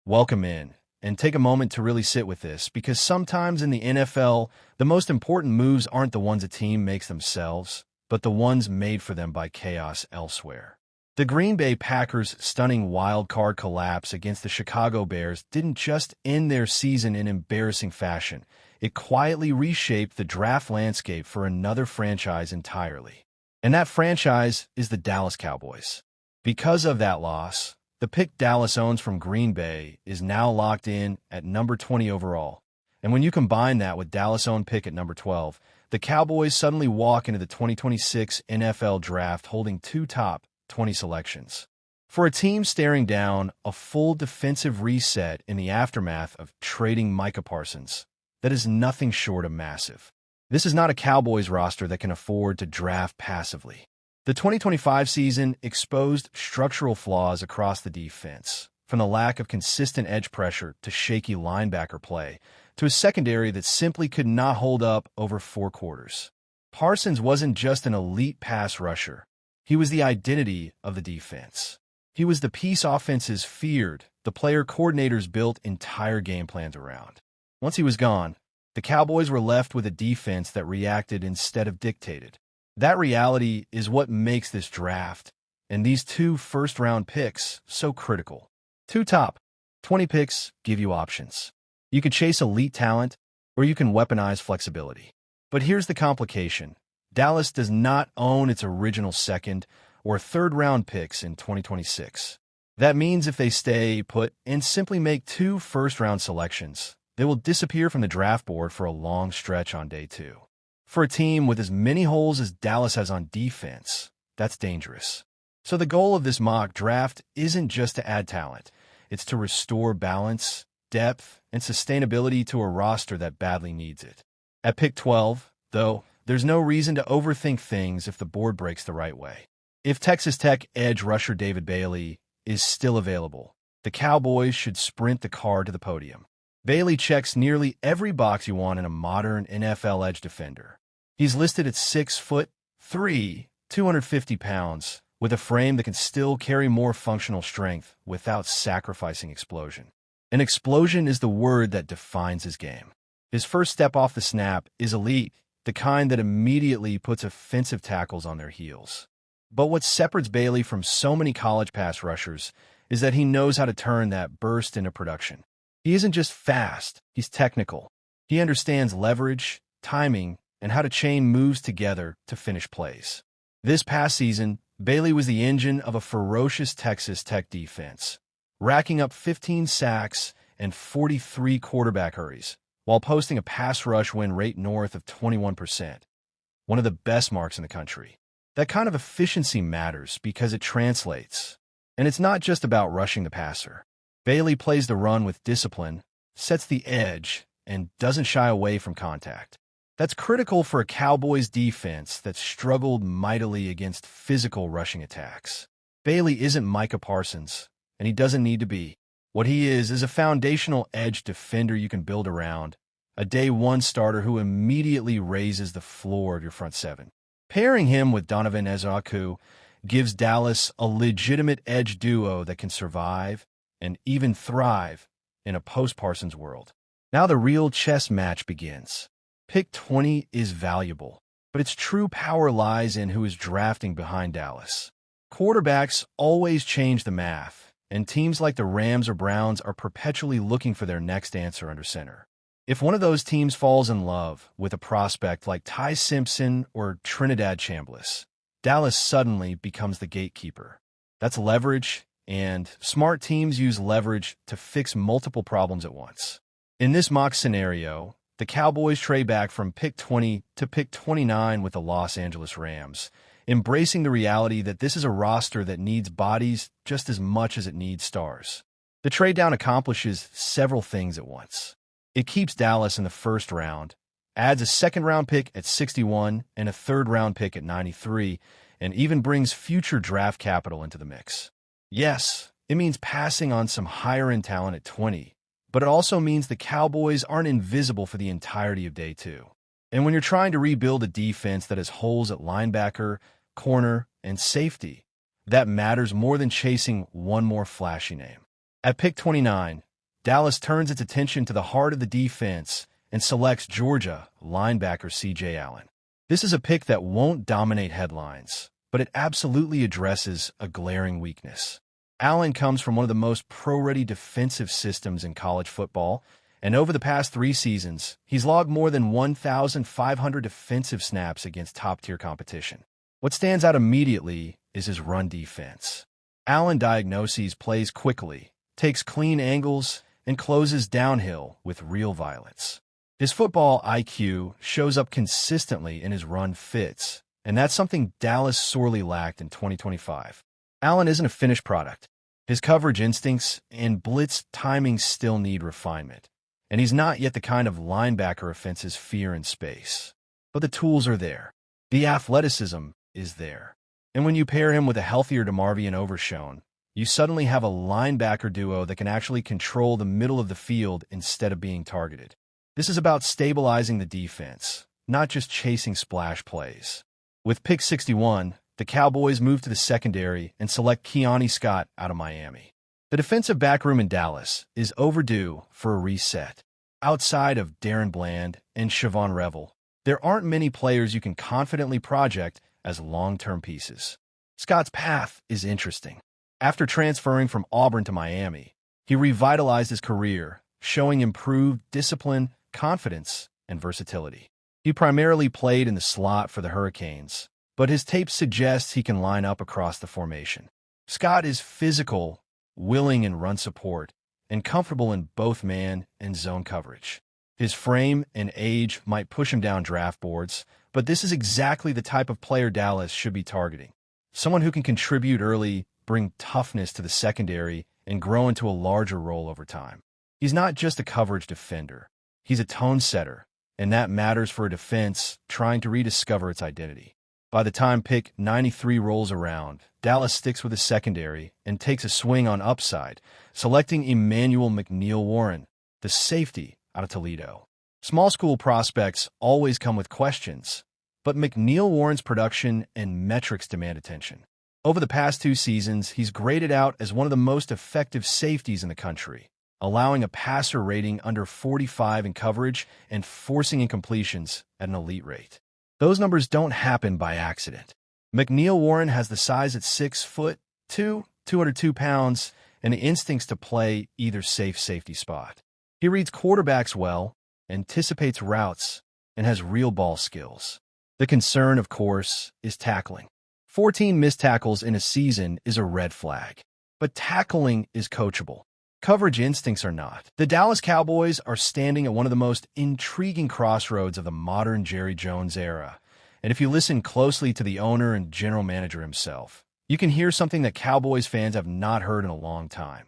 Welcome in, and take a moment to really sit with this, because sometimes in the NFL, the most important moves aren't the ones a team makes themselves, but the ones made for them by chaos elsewhere. The Green Bay Packers' stunning wild card collapse against the Chicago Bears didn't just end their season in embarrassing fashion. It quietly reshaped the draft landscape for another franchise entirely. And that franchise is the Dallas Cowboys. Because of that loss, the pick Dallas owns from Green Bay is now locked in at number 20 overall. And when you combine that with Dallas' own pick at number 12, the Cowboys suddenly walk into the 2026 NFL Draft holding two top 20 selections. For a team staring down a full defensive reset in the aftermath of trading Micah Parsons, that is nothing short of massive. This is not a Cowboys roster that can afford to draft passively. The 2025 season exposed structural flaws across the defense, from the lack of consistent edge pressure to shaky linebacker play, to a secondary that simply could not hold up over 4 quarters. Parsons wasn't just an elite pass rusher. He was the identity of the defense. He was the piece offenses feared, the player coordinators built entire game plans around. Once he was gone, the Cowboys were left with a defense that reacted instead of dictated. That reality is what makes this draft and these 2 first-round picks so critical. 2 top 20 picks give you options. You can chase elite talent, or you can weaponize flexibility. But here's the complication. Dallas does not own its original second or third-round picks in 2026. That means if they stay put and simply make 2 first-round selections, they will disappear from the draft board for a long stretch on day 2. For a team with as many holes as Dallas has on defense, that's dangerous. So the goal of this mock draft isn't just to add talent. It's to restore balance, depth, and sustainability to a roster that badly needs it. At pick 12, though, there's no reason to overthink things if the board breaks the right way. If Texas Tech edge rusher David Bailey is still available, the Cowboys should sprint the car to the podium. Bailey checks nearly every box you want in a modern NFL edge defender. He's listed at 6'3", 250 pounds, with a frame that can still carry more functional strength without sacrificing explosion. An explosion is the word that defines his game. His first step off the snap is elite, the kind that immediately puts offensive tackles on their heels. But what separates Bailey from so many college pass rushers is that he knows how to turn that burst into production. He isn't just fast, he's technical. He understands leverage, timing, and how to chain moves together to finish plays. This past season, Bailey was the engine of a ferocious Texas Tech defense, racking up 15 sacks and 43 quarterback hurries, while posting a pass rush win rate north of 21%, one of the best marks in the country. That kind of efficiency matters because it translates. And it's not just about rushing the passer. Bailey plays the run with discipline, sets the edge, and doesn't shy away from contact. That's critical for a Cowboys defense that struggled mightily against physical rushing attacks. Bailey isn't Micah Parsons, and he doesn't need to be. What he is a foundational edge defender you can build around, a day 1 starter who immediately raises the floor of your front 7. Pairing him with Donovan Ezeaku gives Dallas a legitimate edge duo that can survive and even thrive in a post-Parsons world. Now the real chess match begins. Pick 20 is valuable, but its true power lies in who is drafting behind Dallas. Quarterbacks always change the math, and teams like the Rams or Browns are perpetually looking for their next answer under center. If one of those teams falls in love with a prospect like Ty Simpson or Trinidad Chambliss, Dallas suddenly becomes the gatekeeper. That's leverage, and smart teams use leverage to fix multiple problems at once. In this mock scenario, the Cowboys trade back from pick 20 to pick 29 with the Los Angeles Rams, embracing the reality that this is a roster that needs bodies just as much as it needs stars. The trade down accomplishes several things at once. It keeps Dallas in the first round, adds a second-round pick at 61 and a third-round pick at 93, and even brings future draft capital into the mix. Yes, it means passing on some higher-end talent at 20, but it also means the Cowboys aren't invisible for the entirety of day 2. And when you're trying to rebuild a defense that has holes at linebacker, corner, and safety, that matters more than chasing one more flashy name. At pick 29, Dallas turns its attention to the heart of the defense and selects Georgia linebacker C.J. Allen. This is a pick that won't dominate headlines, but it absolutely addresses a glaring weakness. Allen comes from one of the most pro-ready defensive systems in college football, and over the past 3 seasons, he's logged more than 1,500 defensive snaps against top-tier competition. What stands out immediately is his run defense. Allen diagnoses plays quickly, takes clean angles, and closes downhill with real violence. His football IQ shows up consistently in his run fits, and that's something Dallas sorely lacked in 2025. Allen isn't a finished product. His coverage instincts and blitz timing still need refinement, and he's not yet the kind of linebacker offenses fear in space. But the tools are there. The athleticism is there. And when you pair him with a healthier DeMarvion Overshown, you suddenly have a linebacker duo that can actually control the middle of the field instead of being targeted. This is about stabilizing the defense, not just chasing splash plays. With pick 61, the Cowboys move to the secondary and select Keone Scott out of Miami. The defensive backroom in Dallas is overdue for a reset. Outside of Darren Bland and Siobhan Revel, there aren't many players you can confidently project as long-term pieces. Scott's path is interesting. After transferring from Auburn to Miami, he revitalized his career, showing improved discipline, confidence, and versatility. He primarily played in the slot for the Hurricanes, but his tape suggests he can line up across the formation. Scott is physical, willing in run support, and comfortable in both man and zone coverage. His frame and age might push him down draft boards, but this is exactly the type of player Dallas should be targeting. Someone who can contribute early, bring toughness to the secondary, and grow into a larger role over time. He's not just a coverage defender. He's a tone setter, and that matters for a defense trying to rediscover its identity. By the time pick 93 rolls around, Dallas sticks with his secondary and takes a swing on upside, selecting Emmanuel McNeil-Warren, the safety out of Toledo. Small school prospects always come with questions, but McNeil-Warren's production and metrics demand attention. Over the past 2 seasons, he's graded out as one of the most effective safeties in the country, allowing a passer rating under 45 in coverage and forcing incompletions at an elite rate. Those numbers don't happen by accident. McNeil-Warren has the size at 6'2", 202 pounds, and the instincts to play either safe safety spot. He reads quarterbacks well, anticipates routes, and has real ball skills. The concern, of course, is tackling. 14 missed tackles in a season is a red flag, but tackling is coachable. Coverage instincts are not. The Dallas Cowboys are standing at one of the most intriguing crossroads of the modern Jerry Jones era. And if you listen closely to the owner and general manager himself, you can hear something that Cowboys fans have not heard in a long time.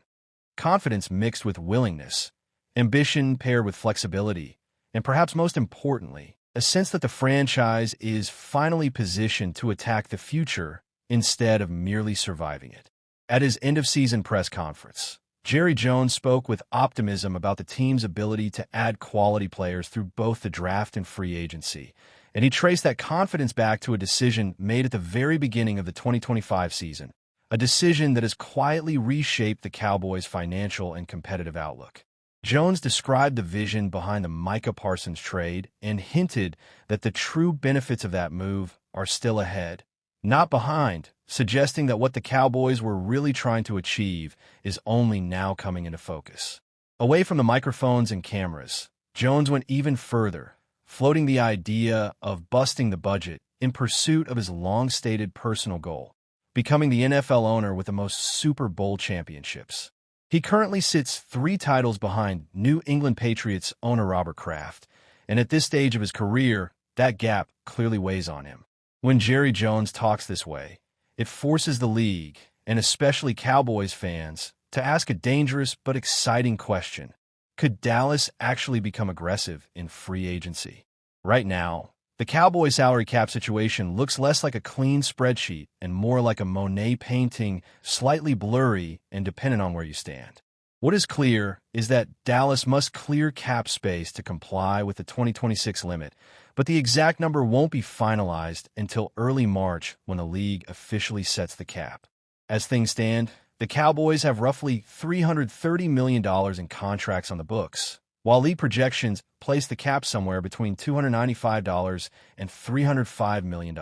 Confidence mixed with willingness, ambition paired with flexibility, and perhaps most importantly, a sense that the franchise is finally positioned to attack the future instead of merely surviving it. At his end-of-season press conference, Jerry Jones spoke with optimism about the team's ability to add quality players through both the draft and free agency, and he traced that confidence back to a decision made at the very beginning of the 2025 season, a decision that has quietly reshaped the Cowboys' financial and competitive outlook. Jones described the vision behind the Micah Parsons trade and hinted that the true benefits of that move are still ahead, not behind, suggesting that what the Cowboys were really trying to achieve is only now coming into focus. Away from the microphones and cameras, Jones went even further, floating the idea of busting the budget in pursuit of his long-stated personal goal, becoming the NFL owner with the most Super Bowl championships. He currently sits 3 titles behind New England Patriots owner Robert Kraft, and at this stage of his career, that gap clearly weighs on him. When Jerry Jones talks this way, it forces the league, and especially Cowboys fans, to ask a dangerous but exciting question. Could Dallas actually become aggressive in free agency? Right now, the Cowboys salary cap situation looks less like a clean spreadsheet and more like a Monet painting, slightly blurry and dependent on where you stand. What is clear is that Dallas must clear cap space to comply with the 2026 limit, but the exact number won't be finalized until early March when the league officially sets the cap. As things stand, the Cowboys have roughly $330 million in contracts on the books, while league projections place the cap somewhere between $295 and $305 million.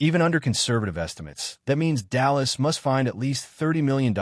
Even under conservative estimates, that means Dallas must find at least $30 million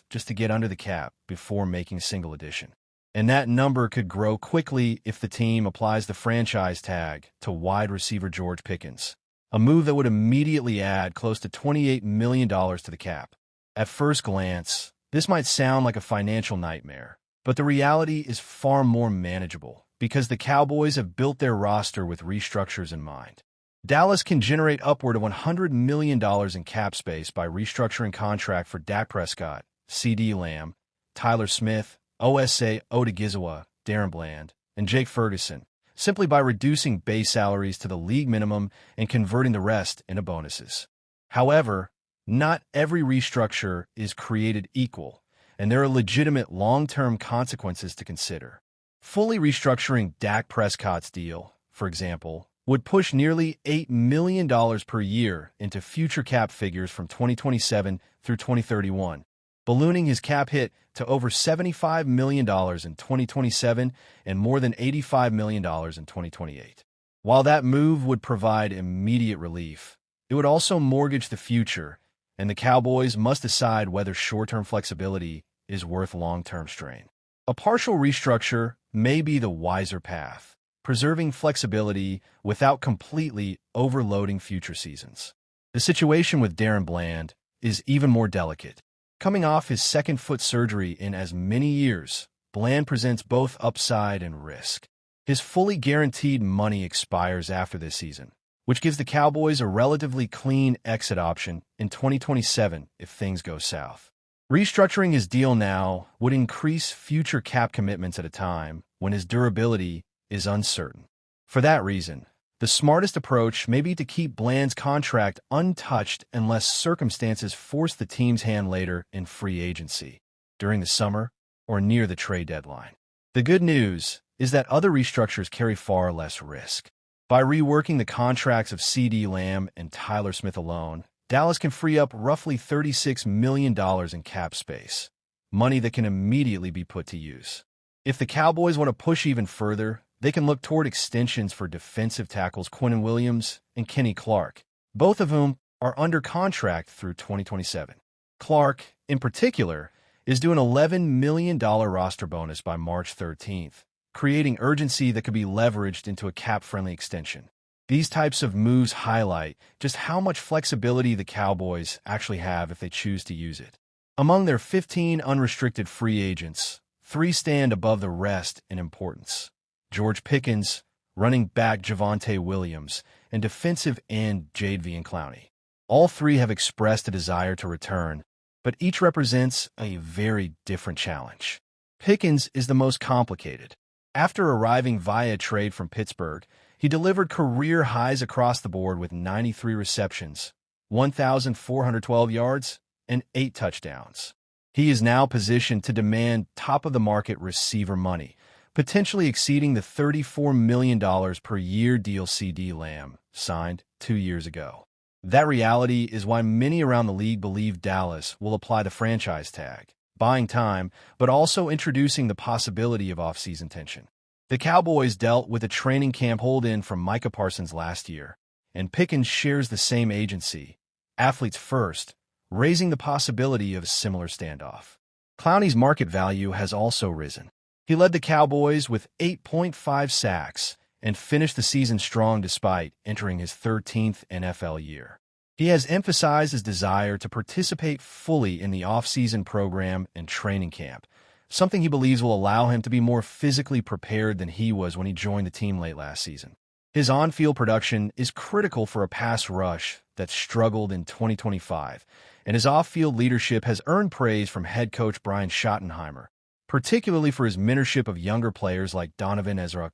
just to get under the cap before making a single addition. And that number could grow quickly if the team applies the franchise tag to wide receiver George Pickens, a move that would immediately add close to $28 million to the cap. At first glance, this might sound like a financial nightmare, but the reality is far more manageable because the Cowboys have built their roster with restructures in mind. Dallas can generate upward of $100 million in cap space by restructuring contract for Dak Prescott, CeeDee Lamb, Tyler Smith, Osa Odigizua, Darren Bland, and Jake Ferguson, simply by reducing base salaries to the league minimum and converting the rest into bonuses. However, not every restructure is created equal, and there are legitimate long-term consequences to consider. Fully restructuring Dak Prescott's deal, for example, would push nearly $8 million per year into future cap figures from 2027 through 2031, ballooning his cap hit to over $75 million in 2027 and more than $85 million in 2028. While that move would provide immediate relief, it would also mortgage the future, and the Cowboys must decide whether short-term flexibility is worth long-term strain. A partial restructure may be the wiser path, preserving flexibility without completely overloading future seasons. The situation with Darren Bland is even more delicate. Coming off his second foot surgery in as many years, Bland presents both upside and risk. His fully guaranteed money expires after this season, which gives the Cowboys a relatively clean exit option in 2027 if things go south. Restructuring his deal now would increase future cap commitments at a time when his durability is uncertain. For that reason, the smartest approach may be to keep Bland's contract untouched unless circumstances force the team's hand later in free agency, during the summer, or near the trade deadline. The good news is that other restructures carry far less risk. By reworking the contracts of CeeDee Lamb and Tyler Smith alone, Dallas can free up roughly $36 million in cap space, money that can immediately be put to use. If the Cowboys want to push even further, they can look toward extensions for defensive tackles Quinnen Williams and Kenny Clark, both of whom are under contract through 2027. Clark, in particular, is due an $11 million roster bonus by March 13th, creating urgency that could be leveraged into a cap-friendly extension. These types of moves highlight just how much flexibility the Cowboys actually have if they choose to use it. Among their 15 unrestricted free agents, 3 stand above the rest in importance: George Pickens, running back Javonte Williams, and defensive end Jadeveon Clowney. All 3 have expressed a desire to return, but each represents a very different challenge. Pickens is the most complicated. After arriving via trade from Pittsburgh, he delivered career highs across the board with 93 receptions, 1,412 yards, and 8 touchdowns. He is now positioned to demand top-of-the-market receiver money, potentially exceeding the $34 million per year deal CeeDee Lamb signed 2 years ago. That reality is why many around the league believe Dallas will apply the franchise tag, buying time, but also introducing the possibility of off-season tension. The Cowboys dealt with a training camp hold-in from Micah Parsons last year, and Pickens shares the same agency, athletes first, raising the possibility of a similar standoff. Clowney's market value has also risen. He led the Cowboys with 8.5 sacks and finished the season strong despite entering his 13th NFL year. He has emphasized his desire to participate fully in the off-season program and training camp, something he believes will allow him to be more physically prepared than he was when he joined the team late last season. His on-field production is critical for a pass rush that struggled in 2025, and his off-field leadership has earned praise from head coach Brian Schottenheimer, particularly for his mentorship of younger players like Donovan Ezra.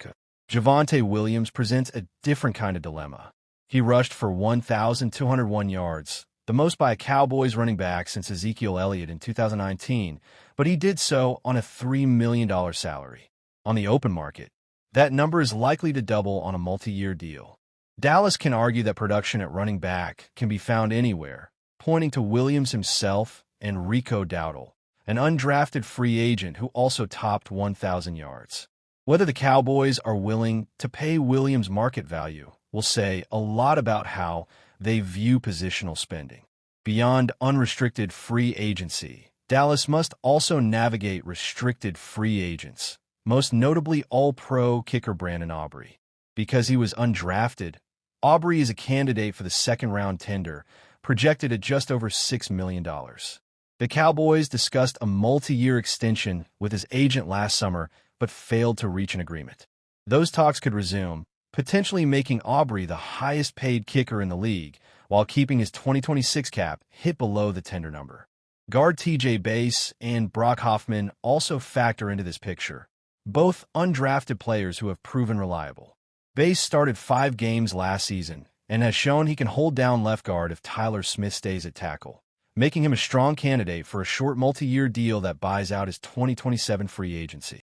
Javonte Williams presents a different kind of dilemma. He rushed for 1,201 yards, the most by a Cowboys running back since Ezekiel Elliott in 2019, but he did so on a $3 million salary. On the open market, that number is likely to double on a multi-year deal. Dallas can argue that production at running back can be found anywhere, pointing to Williams himself and Rico Dowdle, an undrafted free agent who also topped 1,000 yards. Whether the Cowboys are willing to pay Williams' market value will say a lot about how they view positional spending. Beyond unrestricted free agency, Dallas must also navigate restricted free agents, most notably All-Pro kicker Brandon Aubrey. Because he was undrafted, Aubrey is a candidate for the second-round tender, projected at just over $6 million. The Cowboys discussed a multi-year extension with his agent last summer, but failed to reach an agreement. Those talks could resume, potentially making Aubrey the highest-paid kicker in the league, while keeping his 2026 cap hit below the tender number. Guard T.J. Bass and Brock Hoffman also factor into this picture, both undrafted players who have proven reliable. Bass started 5 games last season and has shown he can hold down left guard if Tyler Smith stays at tackle, making him a strong candidate for a short multi-year deal that buys out his 2027 free agency.